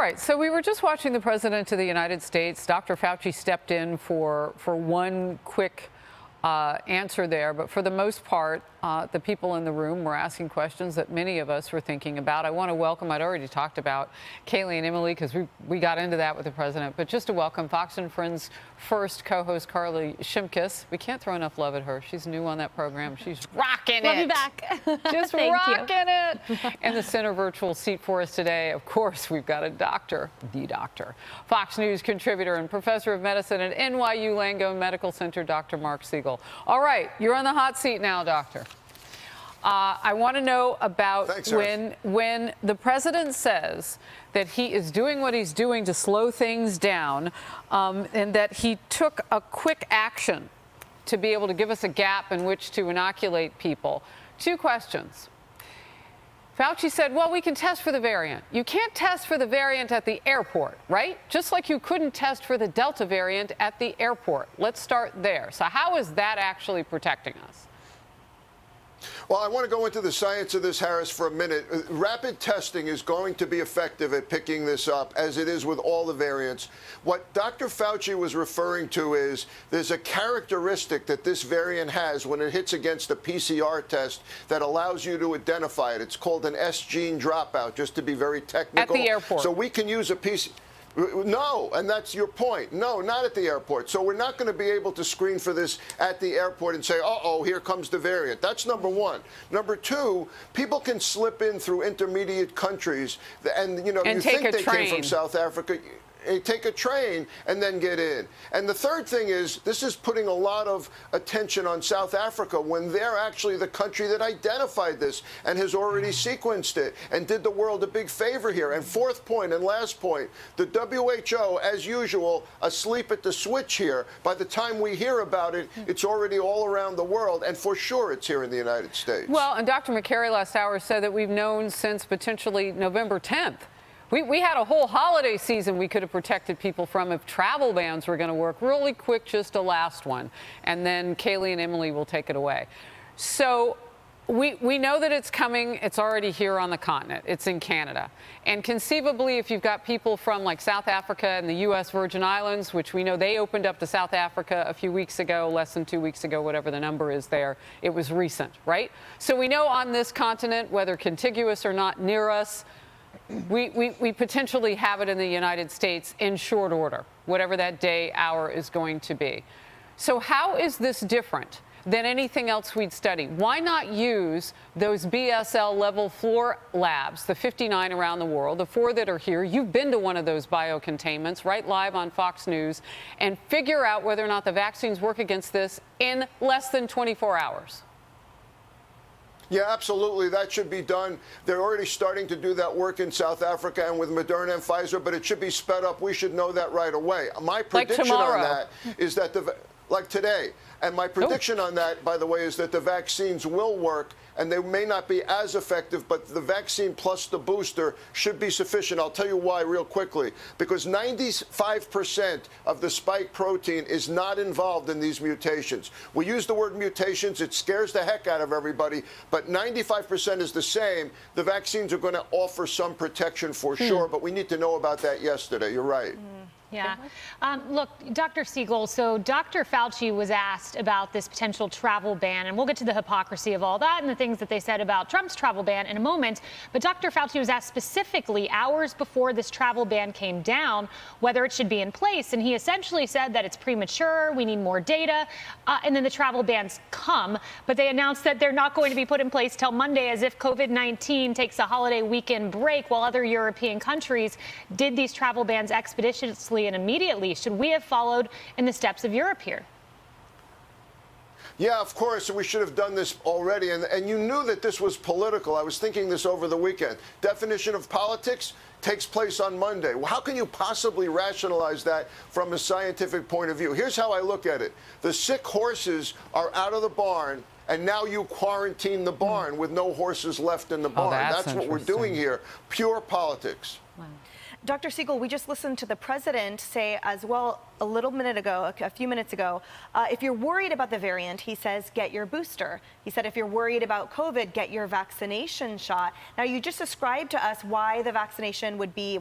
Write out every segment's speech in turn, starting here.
right, so we were just watching the President of the United States. Dr. Fauci stepped in for one quick answer there, but for the most part, the people in the room were asking questions that many of us were thinking about. I want to welcome, I'd already talked about Kaylee and Emily because we got into that with the President, but just to welcome Fox and Friends first co-host Carly Shimkus. We can't throw enough love at her. She's new on that program. She's rocking it. Love you back. Just rocking it. In the center virtual seat for us today, of course, we've got a doctor, the doctor, Fox News contributor and professor of medicine at NYU Langone Medical Center, Dr. Mark Siegel. All right, you're on the hot seat now, doctor. I want to know about when the president says that he is doing what he's doing to slow things down, and that he took a quick action to be able to give us a gap in which to inoculate people. Two questions. Fauci said, well, we can test for the variant. You can't test for the variant at the airport, right? Just like you couldn't test for the Delta variant at the airport. Let's start there. So how is that actually protecting us? Well, I want to go into the science of this, Harris, for a minute. Rapid testing is going to be effective at picking this up, as it is with all the variants. What Dr. Fauci was referring to is there's a characteristic that this variant has when it hits against a PCR test that allows you to identify it. It's called an S gene dropout, just to be very technical. At the airport. So we can use a PCR. No, and that's your point. No, not at the airport. So we're not going to be able to screen for this at the airport and say, uh-oh, here comes the variant. That's number one. Number two, people can slip in through intermediate countries, and, you know, you think they came from South Africa. Take a train and then get in. And the third thing is, this is putting a lot of attention on South Africa when they're actually the country that identified this and has already sequenced it and did the world a big favor here. And fourth point and last point, the WHO, as usual, asleep at the switch here. By the time we hear about it, it's already all around the world, and for sure it's here in the United States. Well, and Dr. McCary last hour said that we've known since potentially November 10th. We had a whole holiday season we could have protected people from if travel bans were going to work. Really quick, just a last one. And then Kaylee and Emily will take it away. So we know that it's coming. It's already here on the continent. It's in Canada. And conceivably, if you've got people from like South Africa and the U.S. Virgin Islands, which we know they opened up to South Africa a few weeks ago, less than 2 weeks ago, whatever the number is there, it was recent, right? So we know on this continent, whether contiguous or not near us, we potentially have it in the United States in short order, whatever that day, hour is going to be. So how is this different than anything else we'd study? Why not use those BSL level 4 labs, the 59 around the world, the 4 that are here? You've been to one of those biocontainments, right live on Fox News, and figure out whether or not the vaccines work against this in less than 24 hours. Yeah, absolutely. That should be done. They're already starting to do that work in South Africa and with Moderna and Pfizer, but it should be sped up. We should know that right away. My prediction on that is that like today. And my prediction on that, by the way, is that the vaccines will work, and they may not be as effective, but the vaccine plus the booster should be sufficient. I'll tell you why real quickly. Because 95% of the spike protein is not involved in these mutations. We use the word mutations. It scares the heck out of everybody, but 95% is the same. The vaccines are going to offer some protection for sure, but we need to know about that yesterday. You're right. Yeah. Look, Dr. Siegel, so Dr. Fauci was asked about this potential travel ban, and we'll get to the hypocrisy of all that and the things that they said about Trump's travel ban in a moment. But Dr. Fauci was asked specifically hours before this travel ban came down whether it should be in place. And he essentially said that it's premature, we need more data, and then the travel bans come. But they announced that they're not going to be put in place till Monday, as if COVID-19 takes a holiday weekend break while other European countries did these travel bans expeditiously and immediately. Should we have followed in the steps of Europe here? Yeah, of course. We should have done this already. And you knew that this was political. I was thinking this over the weekend. Definition of politics takes place on Monday. Well, how can you possibly rationalize that from a scientific point of view? Here's how I look at it. The sick horses are out of the barn, and now you quarantine the barn with no horses left in the barn. That's what we're doing here. Pure politics. Wow. Dr. Siegel, we just listened to the president say as well a few minutes ago, if you're worried about the variant, he says, get your booster. He said, if you're worried about COVID, get your vaccination shot. Now, you just described to us why the vaccine would be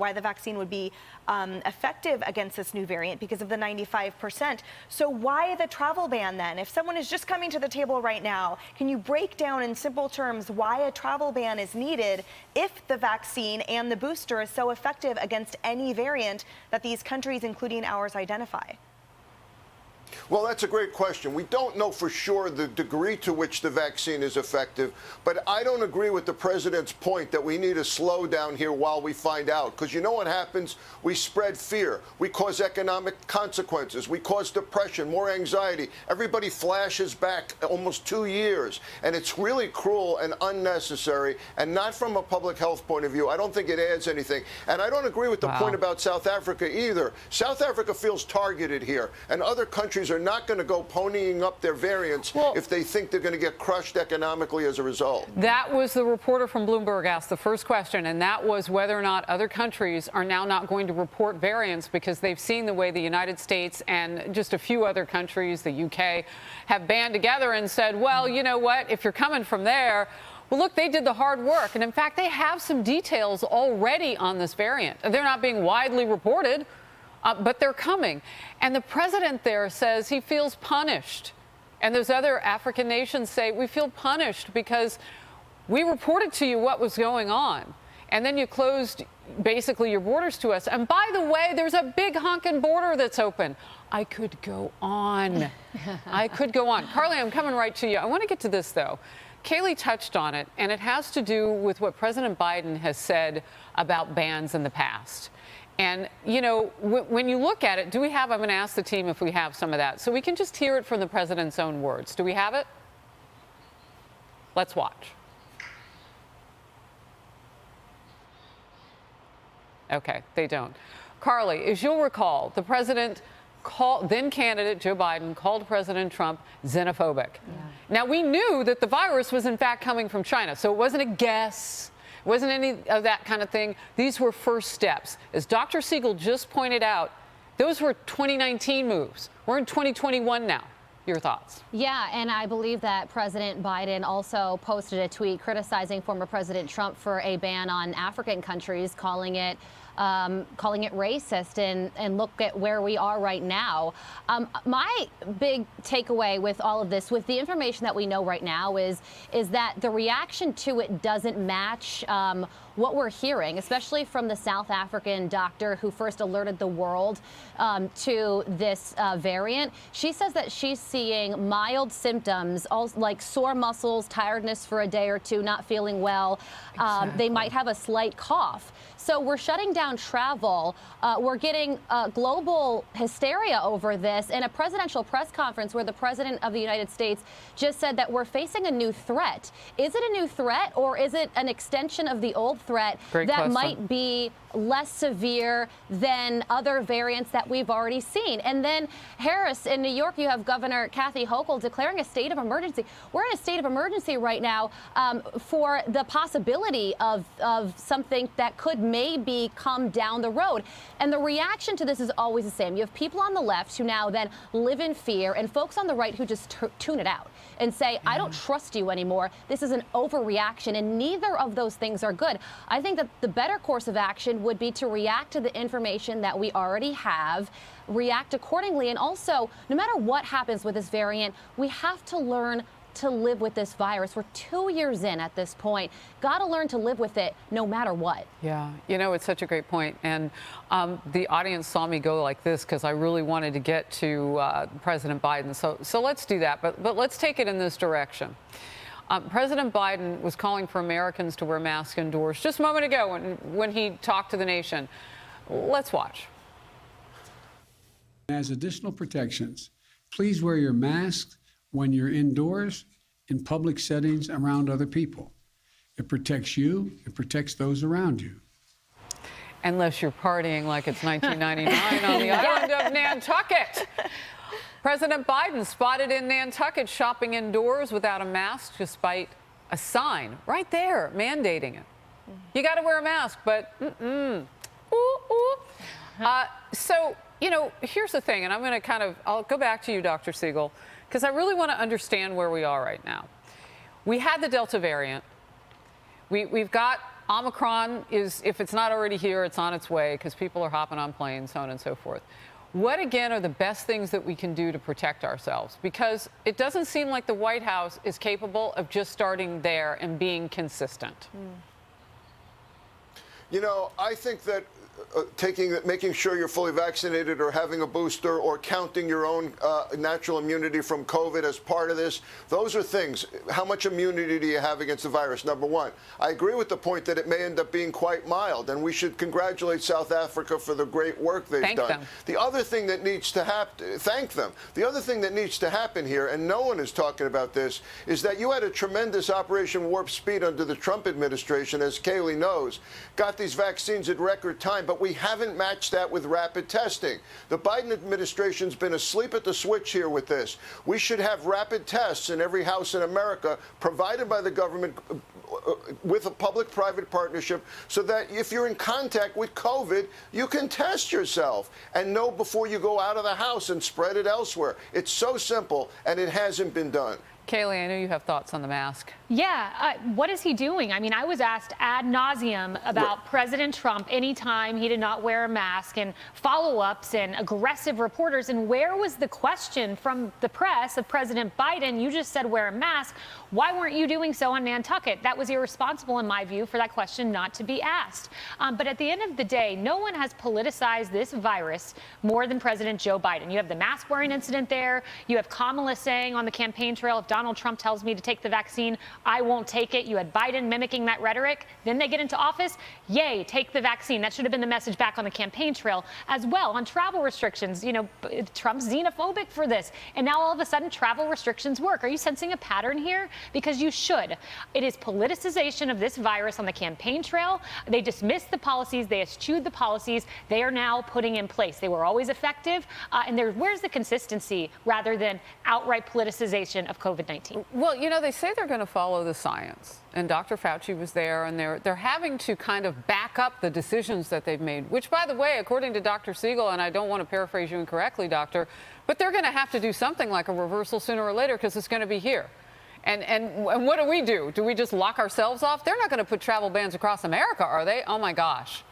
effective against this new variant because of the 95%. So why the travel ban then? If someone is just coming to the table right now, can you break down in simple terms why a travel ban is needed if the vaccine and the booster is so effective against any variant that these countries, including ours, identify? Well, that's a great question. We don't know for sure the degree to which the vaccine is effective, but I don't agree with the president's point that we need a slowdown here while we find out. Because you know what happens? We spread fear. We cause economic consequences. We cause depression, more anxiety. Everybody flashes back almost 2 years. And it's really cruel and unnecessary, and not from a public health point of view. I don't think it adds anything. And I don't agree with the point about South Africa either. South Africa feels targeted here, and other countries are not going to go ponying up their variants if they think they're going to get crushed economically as a result. That was the reporter from Bloomberg asked the first question, and that was whether or not other countries are now not going to report variants because they've seen the way the United States and just a few other countries, the UK, have band together and said, well, you know what, if you're coming from there, well, look, they did the hard work. And in fact, they have some details already on this variant. They're not being widely reported. But they're coming. And the president there says he feels punished. And those other African nations say, we feel punished because we reported to you what was going on. And then you closed basically your borders to us. And by the way, there's a big honking border that's open. I could go on. I could go on. Carly, I'm coming right to you. I want to get to this, though. Kaylee touched on it, and it has to do with what President Biden has said about bans in the past. And, you know, when you look at it, I'm going to ask the team if we have some of that. So we can just hear it from the president's own words. Do we have it? Let's watch. Okay, they don't. Carly, as you'll recall, the president then candidate Joe Biden called President Trump xenophobic. Yeah. Now, we knew that the virus was in fact coming from China, so it wasn't a guess. It wasn't any of that kind of thing. These were first steps. As Dr. Siegel just pointed out, those were 2019 moves. We're in 2021 now. Your thoughts? Yeah, and I believe that President Biden also posted a tweet criticizing former President Trump for a ban on African countries, calling it racist, and look at where we are right now. My big takeaway with all of this, with the information that we know right now, is that the reaction to it doesn't match what we're hearing, especially from the South African doctor who first alerted the world to this variant. She says that she's seeing mild symptoms, like sore muscles, tiredness for a day or two, not feeling well. Exactly. They might have a slight cough. So we're shutting down travel. We're getting global hysteria over this. In a presidential press conference where the president of the United States just said that we're facing a new threat. Is it a new threat, or is it an extension of the old threat that might be less severe than other variants that we've already seen? And then, Harris, in New York, you have Governor Kathy Hochul declaring a state of emergency. We're in a state of emergency right now for the possibility of something that could maybe come down the road. And the reaction to this is always the same. You have people on the left who now then live in fear, and folks on the right who just tune it out and say, I don't trust you anymore. This is an overreaction, and neither of those things are good. I think that the better course of action would be to react to the information that we already have, react accordingly, and also, no matter what happens with this variant, we have to learn to live with this virus. We're 2 years in at this point. Got to learn to live with it no matter what. Yeah, you know, it's such a great point. And the audience saw me go like this because I really wanted to get to President Biden. So let's do that. But let's take it in this direction. President Biden was calling for Americans to wear masks indoors just a moment ago when he talked to the nation. Let's watch. As additional protections, please wear your mask when you're indoors, in public settings, around other people. It protects you, it protects those around you. Unless you're partying like it's 1999 on the island of Nantucket. President Biden spotted in Nantucket shopping indoors without a mask, despite a sign right there mandating it. You got to wear a mask, but ooh, So, here's the thing, and I'm going to I'll go back to you, Dr. Siegel, because I really want to understand where we are right now. We had the Delta variant. We've got Omicron if it's not already here, it's on its way because people are hopping on planes, so on and so forth. What, again, are the best things that we can do to protect ourselves? Because it doesn't seem like the White House is capable of just starting there and being consistent. I think that making sure you're fully vaccinated or having a booster or counting your own natural immunity from COVID as part of this, those are things. How much immunity do you have against the virus? Number one. I agree with the point that it may end up being quite mild, and we should congratulate South Africa for the great work they've done. The other thing that needs to happen, thank them. The other thing that needs to happen here, and no one is talking about this, is that you had a tremendous Operation Warp Speed under the Trump administration, as Kayleigh knows, got these vaccines at record time, but we haven't matched that with rapid testing. The Biden administration's been asleep at the switch here with this. We should have rapid tests in every house in America provided by the government with a public-private partnership so that if you're in contact with COVID, you can test yourself and know before you go out of the house and spread it elsewhere. It's so simple, and it hasn't been done. Kayleigh, I know you have thoughts on the mask. Yeah, what is he doing? I mean, I was asked ad nauseum about President Trump anytime he did not wear a mask, and follow-ups and aggressive reporters. And where was the question from the press of President Biden? You just said wear a mask. Why weren't you doing so on Nantucket? That was irresponsible, in my view, for that question not to be asked. But at the end of the day, no one has politicized this virus more than President Joe Biden. You have the mask-wearing incident there. You have Kamala saying on the campaign trail, if Donald Trump tells me to take the vaccine, I won't take it. You had Biden mimicking that rhetoric. Then they get into office. Yay, take the vaccine. That should have been the message back on the campaign trail as well. On travel restrictions, Trump's xenophobic for this. And now all of a sudden travel restrictions work. Are you sensing a pattern here? Because you should. It is politicization of this virus on the campaign trail. They dismissed the policies. They eschewed the policies they are now putting in place. They were always effective. And where's the consistency rather than outright politicization of COVID-19? Well, they say they're going to follow the science, and Dr. Fauci was there, and they're having to kind of back up the decisions that they've made, which, by the way, according to Dr. Siegel, and I don't want to paraphrase you incorrectly, Doctor, but they're going to have to do something like a reversal sooner or later because it's going to be here. And what do? Do we just lock ourselves off? They're not going to put travel bans across America, are they? Oh, my gosh.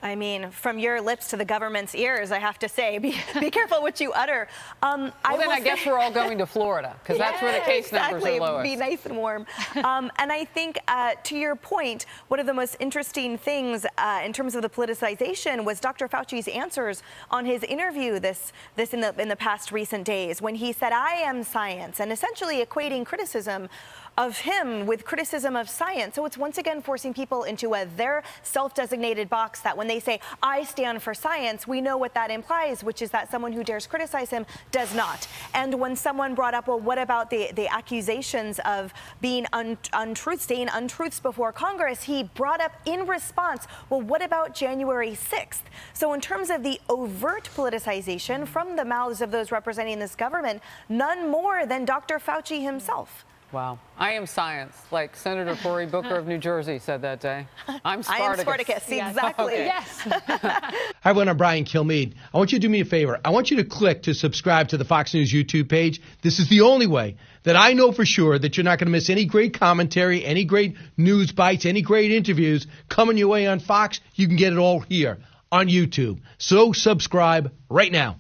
I mean, from your lips to the government's ears, I have to say, be careful what you utter. I guess we're all going to Florida because that's where the case numbers are lowest. Be nice and warm. And I think, to your point, one of the most interesting things in terms of the politicization was Dr. Fauci's answers on his interview this in the past recent days when he said, "I am science," and essentially equating criticism of him with criticism of science. So it's once again forcing people into their self-designated box that when they say, I stand for science, we know what that implies, which is that someone who dares criticize him does not. And when someone brought up, well, what about the accusations of being saying untruths before Congress, he brought up in response, well, what about January 6th? So in terms of the overt politicization from the mouths of those representing this government, none more than Dr. Fauci himself. Wow. I am science, like Senator Cory Booker of New Jersey said that day. I'm Spartacus. I am Spartacus, exactly. Okay. Yes. Hi, everyone. I'm Brian Kilmeade. I want you to do me a favor. I want you to click to subscribe to the Fox News YouTube page. This is the only way that I know for sure that you're not going to miss any great commentary, any great news bites, any great interviews coming your way on Fox. You can get it all here on YouTube. So subscribe right now.